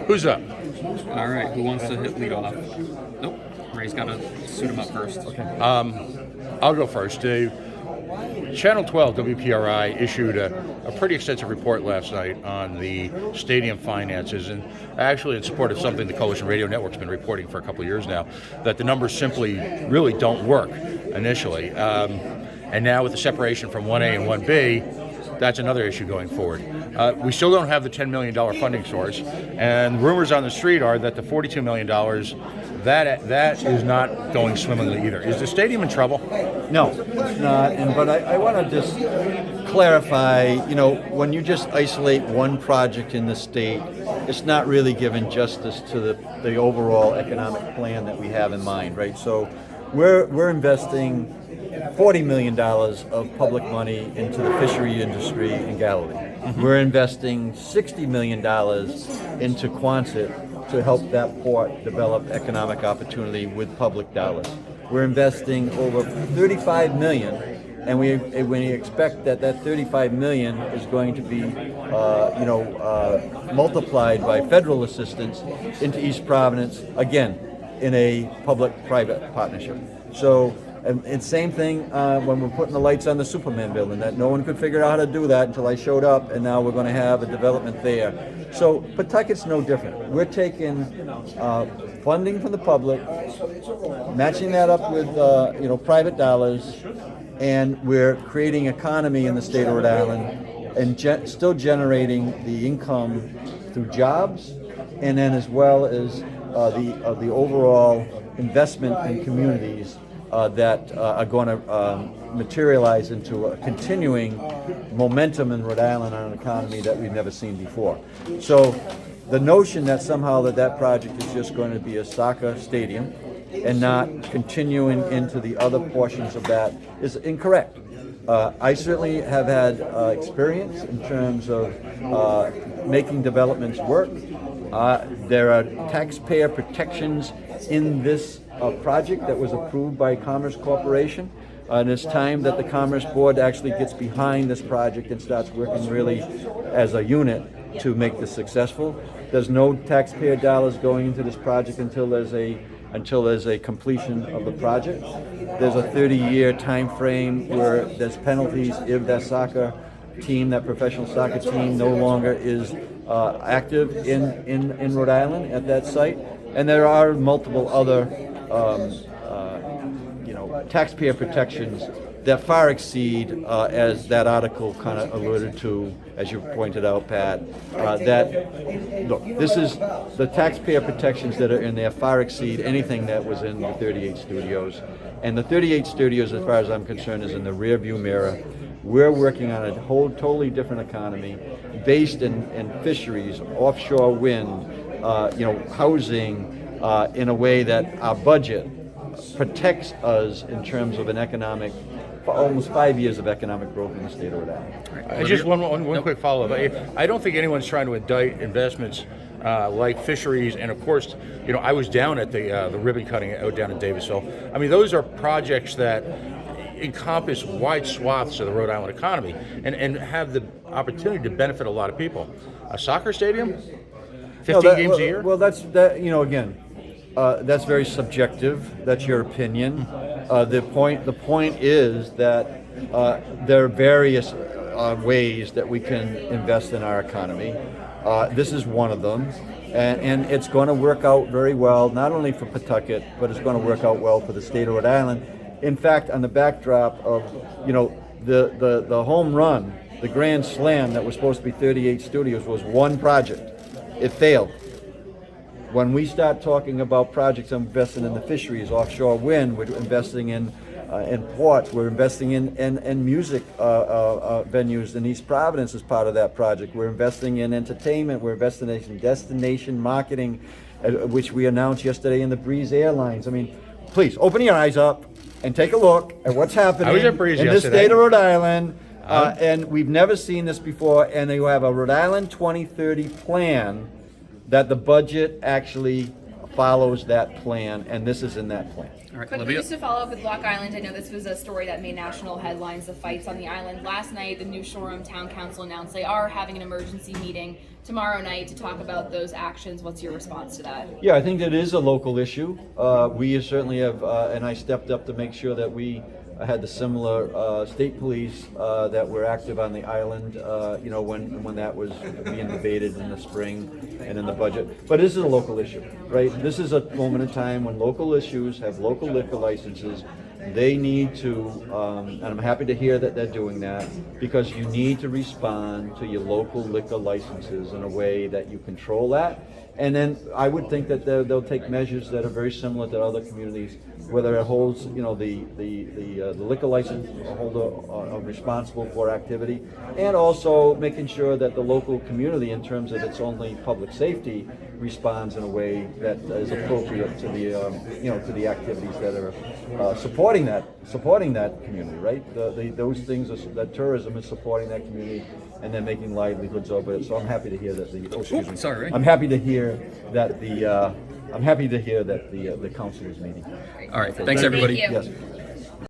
Who's up? All right, who wants to lead off? Nope, Ray's got to suit him up first. Okay. I'll go first. Channel 12 WPRI issued a pretty extensive report last night on the stadium finances, and actually in support of something the Coalition Radio Network's been reporting for a couple of years now, that the numbers simply really don't work initially. And now with the separation from 1A and 1B, that's another issue going forward. We still don't have the $10 million funding source, and rumors on the street are that the $42 million, that is not going swimmingly either. Is the stadium in trouble? No, it's not. But I want to just clarify, when you just isolate one project in the state, it's not really giving justice to the overall economic plan that we have in mind, right? So we're investing $40 million of public money into the fishery industry in Galilee. Mm-hmm. We're investing $60 million into Quonset to help that port develop economic opportunity with public dollars. We're investing over $35 million, and we expect that $35 million is going to be, multiplied by federal assistance into East Providence, again, in a public-private partnership. So, and same thing when we're putting the lights on the Superman building, that no one could figure out how to do that until I showed up, and now we're going to have a development there. So Pawtucket's no different. We're taking funding from the public, matching that up with private dollars, and we're creating economy in the state of Rhode Island and still generating the income through jobs, and then as well as the overall investment in communities that are going to materialize into a continuing momentum in Rhode Island on an economy that we've never seen before. So the notion that somehow that project is just going to be a soccer stadium and not continuing into the other portions of that is incorrect. I certainly have had experience in terms of making developments work. There are taxpayer protections in this project that was approved by Commerce Corporation. And it's time that the Commerce Board actually gets behind this project and starts working really as a unit to make this successful. There's no taxpayer dollars going into this project until there's a completion of the project. There's a 30-year time frame where there's penalties if that professional soccer team no longer is active in Rhode Island at that site. And there are multiple other taxpayer protections that far exceed, as that article kind of alluded to, as you pointed out, Pat, this is the taxpayer protections that are in there far exceed anything that was in the 38 studios. And the 38 studios, as far as I'm concerned, is in the rear view mirror. We're working on a whole totally different economy based in fisheries, offshore wind, housing, in a way that our budget protects us in terms of almost 5 years of economic growth in the state of Rhode Island. Just one quick follow-up. I don't think anyone's trying to indict investments like fisheries, and of course, I was down at the ribbon cutting out down in Davisville. I mean, those are projects that encompass wide swaths of the Rhode Island economy and have the opportunity to benefit a lot of people. A soccer stadium, 15 games a year? Well, that's very subjective. That's your opinion. The point is that there are various ways that we can invest in our economy. This is one of them, and it's going to work out very well, not only for Pawtucket, but it's going to work out well for the state of Rhode Island. In fact, on the backdrop of the home run, the grand slam that was supposed to be 38 studios was one project. It failed. When we start talking about projects investing in the fisheries, offshore wind, we're investing in ports, we're investing in music venues in East Providence as part of that project. We're investing in entertainment, we're investing in destination marketing, which we announced yesterday in the Breeze Airlines. I mean, please open your eyes up and take a look at what's happening in the state of Rhode Island. And we've never seen this before, and you have a Rhode Island 2030 plan that the budget actually follows that plan, and this is in that plan. All right, Quickly, Olivia. just to follow up with Block Island, I know this was a story that made national headlines, the fights on the island. Last night, the New Shoreham Town Council announced they are having an emergency meeting tomorrow night to talk about those actions. What's your response to that? Yeah, I think that is a local issue. We certainly have, and I stepped up to make sure that we had the similar state police that were active on the island, when that was being debated in the spring and in the budget. But this is a local issue, right? This is a moment in time when local issues have local liquor licenses. They need to, and I'm happy to hear that they're doing that, because you need to respond to your local liquor licenses in a way that you control that. And then I would think that they'll take measures that are very similar to other communities, whether it holds, the liquor license holder responsible for activity, and also making sure that the local community, in terms of its only public safety, responds in a way that is appropriate to the activities that are supporting that community, right? Those things that tourism is supporting that community, and they're making livelihoods over it. So I'm happy to hear that Sorry. I'm happy to hear that the council is meeting. All right, thanks everybody. Thank you. Yes.